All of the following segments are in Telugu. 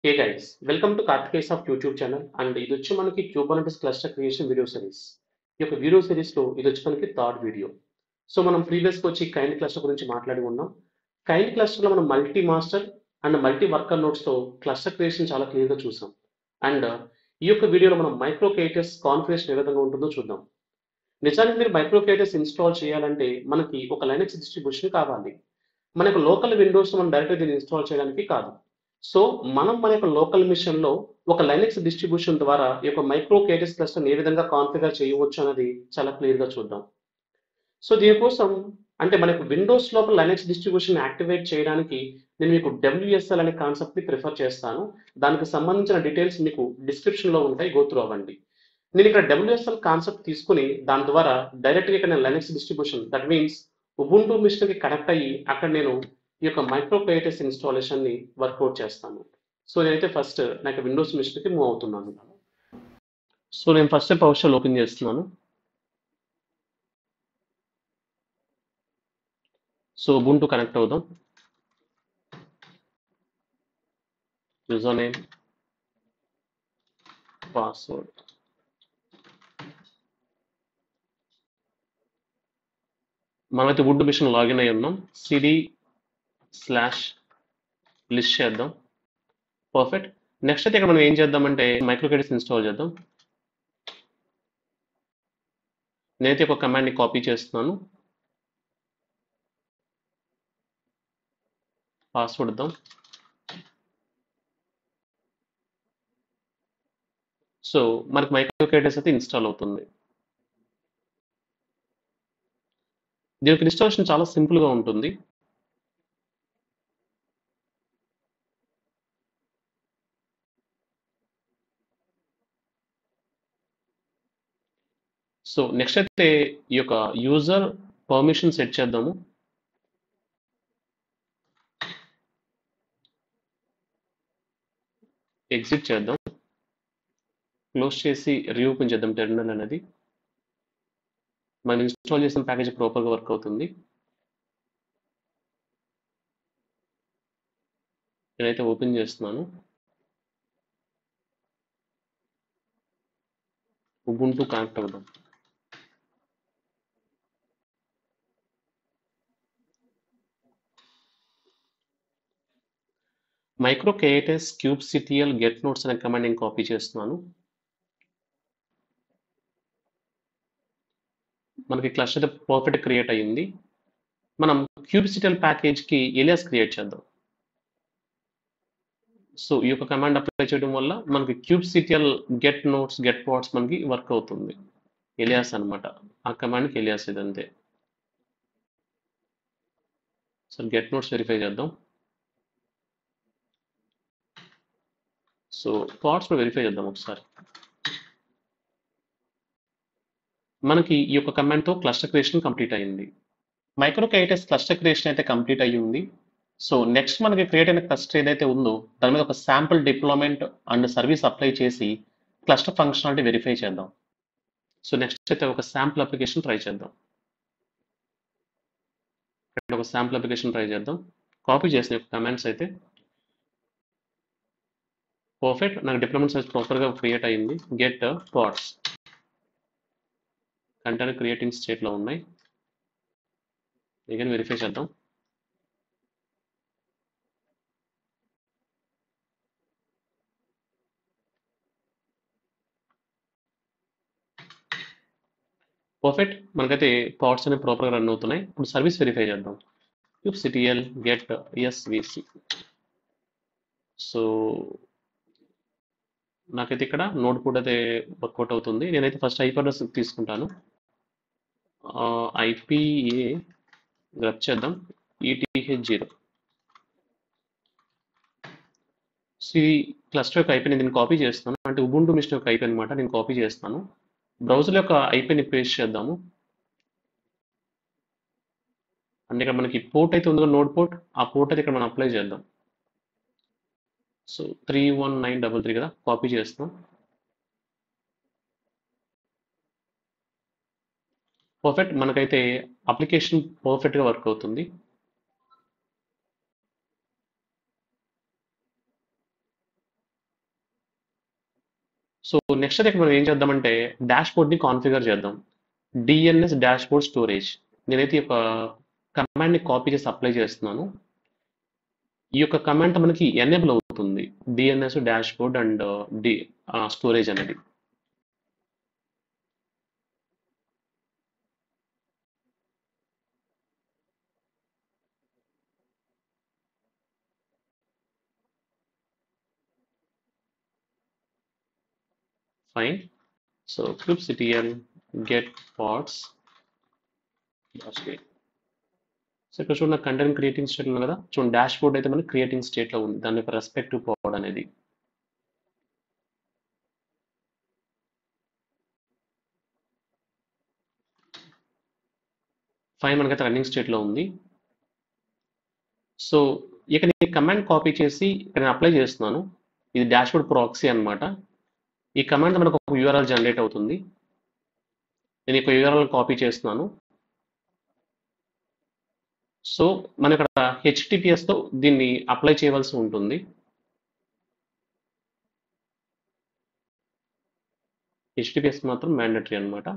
Hey guys, welcome to Karthike's of YouTube channel and ఇది వచ్చి మనకి Kubernetes cluster creation video series. ఈ యొక్క వీడియో సిరీస్లో ఇది వచ్చి మనకి థర్డ్ వీడియో. సో మనం ప్రీవియస్గా వచ్చి కైండ్ క్లస్టర్ గురించి మాట్లాడి ఉన్నాం. కైండ్ క్లస్టర్లో మనం multi master and multi worker నోట్స్తో క్లస్టర్ క్రియేషన్ చాలా క్లియర్గా చూసాం. అండ్ ఈ యొక్క వీడియోలో మనం మైక్రో కేటస్ కాన్ఫిగరేషన్ ఏ విధంగా ఉంటుందో చూద్దాం. నిజానికి మీరు మైక్రో కేటస్ ఇన్స్టాల్ చేయాలంటే మనకి ఒక లైనక్స్ డిస్ట్రిబ్యూషన్ కావాలి. మనకు లోకల్ విండోస్ మనం డైరెక్ట్గా దీన్ని ఇన్స్టాల్ చేయడానికి కాదు. సో మనం మన యొక్క లోకల్ మిషన్లో ఒక లైనక్స్ డిస్ట్రిబ్యూషన్ ద్వారా ఈ యొక్క మైక్రో కేటస్ క్లస్టర్ ఏ విధంగా కాన్ఫిగర్ చేయవచ్చు అనేది చాలా క్లియర్గా చూద్దాం. సో దీనికోసం అంటే మనకు విండోస్ లోపల లైనక్స్ డిస్ట్రిబ్యూషన్ యాక్టివేట్ చేయడానికి నేను మీకు WSL అనే కాన్సెప్ట్ని ప్రిఫర్ చేస్తాను. దానికి సంబంధించిన డీటెయిల్స్ మీకు డిస్క్రిప్షన్లో ఉంటాయి, గో త్రూ అవ్వండి. నేను ఇక్కడ WSL కాన్సెప్ట్ తీసుకుని దాని ద్వారా డైరెక్ట్గా ఇక్కడ నేను Linux distribution that means Ubuntu మిషన్కి కనెక్ట్ అయ్యి అక్కడ నేను ఈ యొక్క మైక్రో కేటస్ ఇన్స్టాలేషన్ని వర్కౌట్ చేస్తాను. సో నేనైతే ఫస్ట్ నాకు విండోస్ మిషన్కి మూవ్ అవుతున్నాను. సో నేను ఫస్ట్ పవర్షెల్ ఓపెన్ చేస్తున్నాను. సో ఉబుంటూ కనెక్ట్ అవుదాం. యూజర్ నేమ్, పాస్వర్డ్, మనమైతే వుడ్ మిషన్ లాగిన్ అయి ఉన్నాం. cd/లిస్ట్ చేద్దాం. పర్ఫెక్ట్. నెక్స్ట్ అయితే ఇక్కడ మనం ఏం చేద్దామంటే మైక్రో కేటస్ ఇన్స్టాల్ చేద్దాం. నేనైతే ఒక కమాండ్ని కాపీ చేస్తున్నాను. పాస్వర్డ్ ఇద్దాం. సో మనకి మైక్రో కేటస్ అయితే ఇన్స్టాల్ అవుతుంది. దీనికి ఇన్స్టాలేషన్ చాలా సింపుల్గా ఉంటుంది. సో నెక్స్ట్ అయితే ఈ యొక్క యూజర్ పర్మిషన్ సెట్ చేద్దాము. ఎగ్జిట్ చేద్దాం. క్లోజ్ చేసి రీఓపెన్ చేద్దాం టెర్మినల్ అనేది. మనం ఇన్స్టాల్ చేసిన ప్యాకేజ్ ప్రాపర్గా వర్క్ అవుతుంది. నేనైతే ఓపెన్ చేస్తున్నాను. ఉబుంటూ కనెక్ట్ అవుదాం. మైక్రో కేటస్ kubectl get nodes అనే కమాండ్ నేను కాపీ చేస్తున్నాను. మనకి క్లస్టర్ అయితే పర్ఫెక్ట్ క్రియేట్ అయ్యింది. మనం kubectl ప్యాకేజ్కి ఎలియాస్ క్రియేట్ చేద్దాం. సో ఈ యొక్క కమాండ్ అప్లై చేయడం వల్ల మనకి kubectl get nodes get pods మనకి వర్క్ అవుతుంది. ఎలియాస్ అనమాట. ఆ కమాండ్కి ఎలియాస్ ఇదంతే. సో గెట్ నోట్స్ వెరిఫై చేద్దాం. సో పాడ్స్ కూడా వెరిఫై చేద్దాం ఒకసారి. మనకి ఈ యొక్క కమాండ్తో క్లస్టర్ క్రియేషన్ కంప్లీట్ అయింది. మైక్రో కేటస్ క్లస్టర్ క్రియేషన్ అయితే కంప్లీట్ అయ్యి ఉంది. సో నెక్స్ట్ మనకి క్రియేట్ అయిన క్లస్టర్ ఏదైతే ఉందో దాని మీద ఒక sample deployment and service apply చేసి క్లస్టర్ ఫంక్షనాలిటీ వెరిఫై చేద్దాం. సో నెక్స్ట్ అయితే ఒక శాంపుల్ అప్లికేషన్ ట్రై చేద్దాం. ఒక శాంపుల్ అప్లికేషన్ ట్రై చేద్దాం. కాపీ చేసిన కమాండ్స్ అయితే పర్ఫెక్ట్. నాకు డిప్లాయ్మెంట్ సర్వీస్ ప్రాపర్గా క్రియేట్ అయింది. గెట్ పాడ్స్ కంటైనర్ క్రియేటింగ్ స్టేట్లో ఉన్నాయి. again వెరిఫై చేద్దాం. పర్ఫెక్ట్. మనకైతే పాడ్స్ అనేవి ప్రాపర్గా రన్ అవుతున్నాయి. ఇప్పుడు సర్వీస్ వెరిఫై చేద్దాం. kubectl get svc. సో నాకైతే ఇక్కడ నోడ్ కూడా అయితే వర్కౌట్ అవుతుంది. నేనైతే ఫస్ట్ ఐపీ అడ్రస్ తీసుకుంటాను. IPA గ్రబ్ చేద్దాం. ETH0. సో ఈ క్లస్టర్ యొక్క ఐపీ నేను కాపీ చేస్తాను. అంటే ఉబుంటూ మిషన్ యొక్క ఐపీ అనమాట. నేను కాపీ చేస్తాను. బ్రౌజర్ యొక్క ఐపీని పేస్ట్ చేద్దాము. అంటే ఇక్కడ మనకి పోర్ట్ అయితే ఉందో నోడ్ పోర్ట్, ఆ పోర్ట్ అయితే ఇక్కడ మనం అప్లై చేద్దాం. సో 31933 కదా, కాపీ చేస్తాం. పర్ఫెక్ట్. మనకైతే అప్లికేషన్ పర్ఫెక్ట్గా వర్క్ అవుతుంది. సో నెక్స్ట్ అయితే మనం ఏం చేద్దామంటే డాష్బోర్డ్ని కాన్ఫిగర్ చేద్దాం. DNS dashboard storage. నేనైతే ఈ యొక్క కమాండ్ని కాపీ చేసి అప్లై చేస్తున్నాను. ఈ యొక్క కమాండ్ మనకి ఎనేబుల్ అవుతుంది DNS dashboard and the storage అనేది. Fine. So kubectl get pods. So ఇక్కడ చూడండి కంటెంట్ క్రియేటింగ్ స్టేట్ ఉంది కదా, చూడండి డాష్బోర్డ్ అయితే మనకి క్రియేటింగ్ స్టేట్లో ఉంది, దాని యొక్క రెస్పెక్టివ్ పోడ్ అనేది. ఫైన్, మనకైతే రన్నింగ్ స్టేట్లో ఉంది. సో ఇక నేను కమాండ్ కాపీ చేసి ఇక్కడ నేను అప్లై చేస్తున్నాను. ఇది డాష్బోర్డ్ ప్రాక్సీ అన్నమాట. ఈ కమాండ్ మనకు ఒక యూఆర్ఎల్ జనరేట్ అవుతుంది. నేను ఈ యూఆర్ఎల్ కాపీ చేస్తున్నాను. సో మనం ఇక్కడ హెచ్టిటిపిఎస్తో దీన్ని అప్లై చేయవలసి ఉంటుంది. హెచ్టిటిపిఎస్ మాత్రం మ్యాండటరీ అన్నమాట.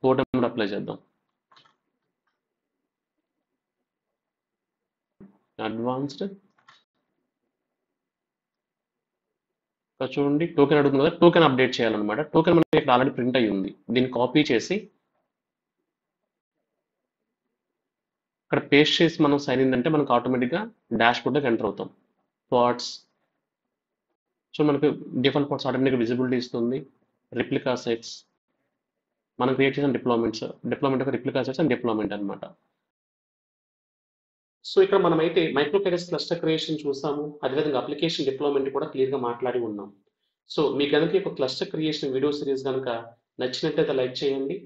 పోర్ట్ నెంబర్ అప్లై చేద్దాం. అడ్వాన్స్డ్ చూడండి టోకెన్ అడుగుతుంది కదా, టోకెన్ అప్డేట్ చేయాలన్నమాట. టోకెన్ మనకి ఇక్కడ ఆల్రెడీ ప్రింట్ అయ్యి ఉంది. దీన్ని కాపీ చేసి ఇక్కడ పేస్ట్ చేసి మనం సైన్ ఇన్ అంటే మనకు ఆటోమేటిక్గా డాష్బోర్డ్లోకి ఎంటర్ అవుతాం. పార్ట్స్ సో మనకు డిఫరెంట్ పార్ట్స్ ఆటోమేటిక్గా విజిబిలిటీ ఇస్తుంది. రిప్లికా సెట్స్ మనం క్రియేట్ చేసిన డిప్లాయ్మెంట్ యొక్క రిప్లికా సెట్స్ అండ్ డిప్లాయ్మెంట్ అనమాట. సో ఇక్కడ మనమైతే మైక్రోకేడస్ క్లస్టర్ క్రియేషన్ చూసాము, అదేవిధంగా అప్లికేషన్ డిప్లాయ్మెంట్ కూడా క్లియర్గా మాట్లాడి ఉన్నాం. సో మీకు కనుక ఒక క్లస్టర్ క్రియేషన్ వీడియో సిరీస్ కనుక నచ్చినట్లయితే లైక్ చేయండి,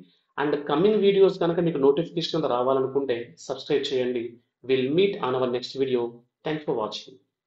అండ్ కమింగ్ వీడియోస్ కనుక మీకు నోటిఫికేషన్ రావాలనుకుంటే సబ్స్క్రైబ్ చేయండి. Will meet on our next video. Thanks for watching.